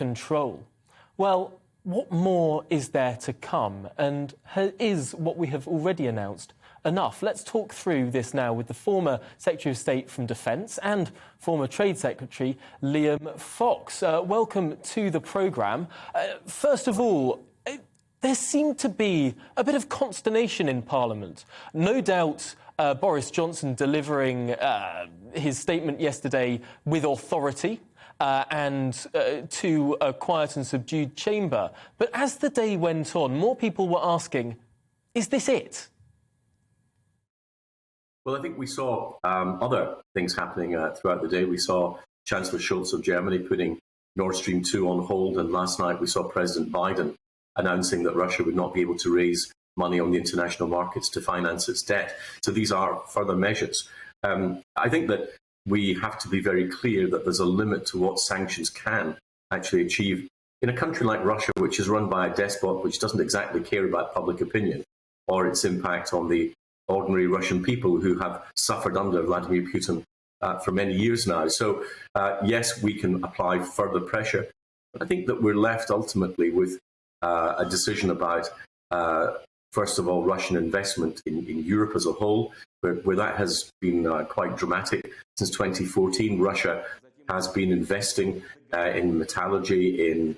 control. Well, what more is there to come? And is what we have already announced enough? Let's talk through this now with the former Secretary of State from Defence and former Trade Secretary Liam Fox. Welcome to the programme. First of all, there seemed to be a bit of consternation in Parliament. No doubt Boris Johnson delivering his statement yesterday with authority and to a quiet and subdued chamber. But as the day went on, more people were asking, is this it? Well, I think we saw other things happening throughout the day. We saw Chancellor Scholz of Germany putting Nord Stream 2 on hold, and last night we saw President Biden announcing that Russia would not be able to raise money on the international markets to finance its debt. So these are further measures. I think that we have to be very clear that there's a limit to what sanctions can actually achieve in a country like Russia, which is run by a despot which doesn't exactly care about public opinion or its impact on the ordinary Russian people who have suffered under Vladimir Putin for many years now. So, yes, we can apply further pressure, but I think that we're left ultimately with a decision about, first of all, Russian investment in Europe as a whole, where that has been quite dramatic. Since 2014, Russia has been investing in metallurgy, in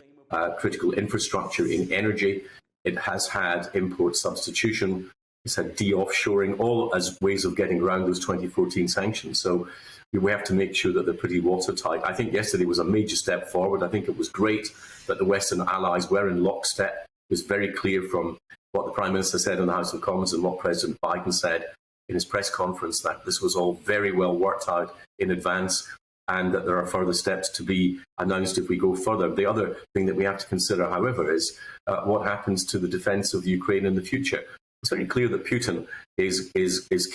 critical infrastructure, in energy. It has had import substitution. It's had de-offshoring, all as ways of getting around those 2014 sanctions. So we have to make sure that they're pretty watertight. I think yesterday was a major step forward. I think it was great that the Western allies were in lockstep. It was very clear from what the Prime Minister said in the House of Commons and what President Biden said in his press conference, that this was all very well worked out in advance and that there are further steps to be announced if we go further. The other thing that we have to consider, however, is what happens to the defence of Ukraine in the future. It's very clear that Putin is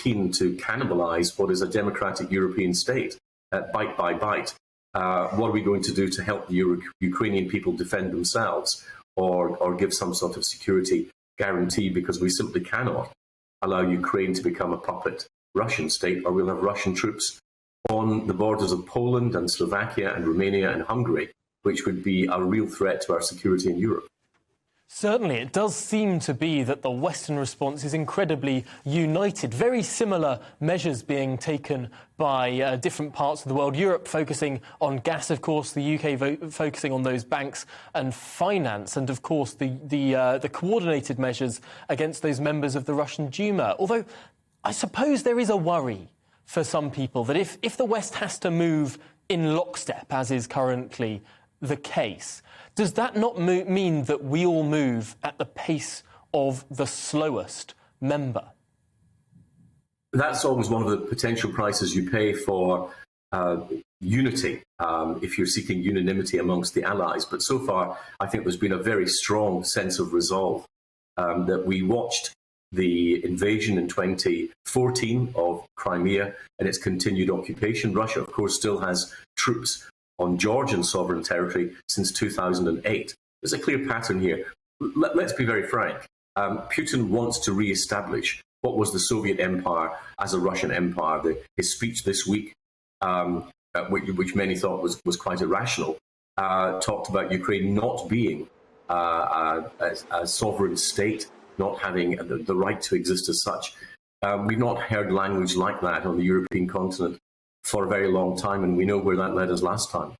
keen to cannibalise what is a democratic European state, bite by bite. What are we going to do to help the Ukrainian people defend themselves or give some sort of security guarantee? Because we simply cannot allow Ukraine to become a puppet Russian state, or we'll have Russian troops on the borders of Poland and Slovakia and Romania and Hungary, which would be a real threat to our security in Europe. Certainly, it does seem to be that the Western response is incredibly united. Very similar measures being taken by different parts of the world. Europe focusing on gas, of course, the UK focusing on those banks and finance, and of course the coordinated measures against those members of the Russian Duma. Although I suppose there is a worry for some people that if the West has to move in lockstep, as is currently the case, does that not mean that we all move at the pace of the slowest member? That's always one of the potential prices you pay for unity, if you're seeking unanimity amongst the allies. But so far, I think there's been a very strong sense of resolve that we watched the invasion in 2014 of Crimea and its continued occupation. Russia, of course, still has troops on Georgian sovereign territory since 2008. There's a clear pattern here. Let's be very frank. Putin wants to re-establish what was the Soviet Empire as a Russian empire. His speech this week, which many thought was quite irrational, talked about Ukraine not being a sovereign state, not having the right to exist as such. We've not heard language like that on the European continent for a very long time, and we know where that led us last time.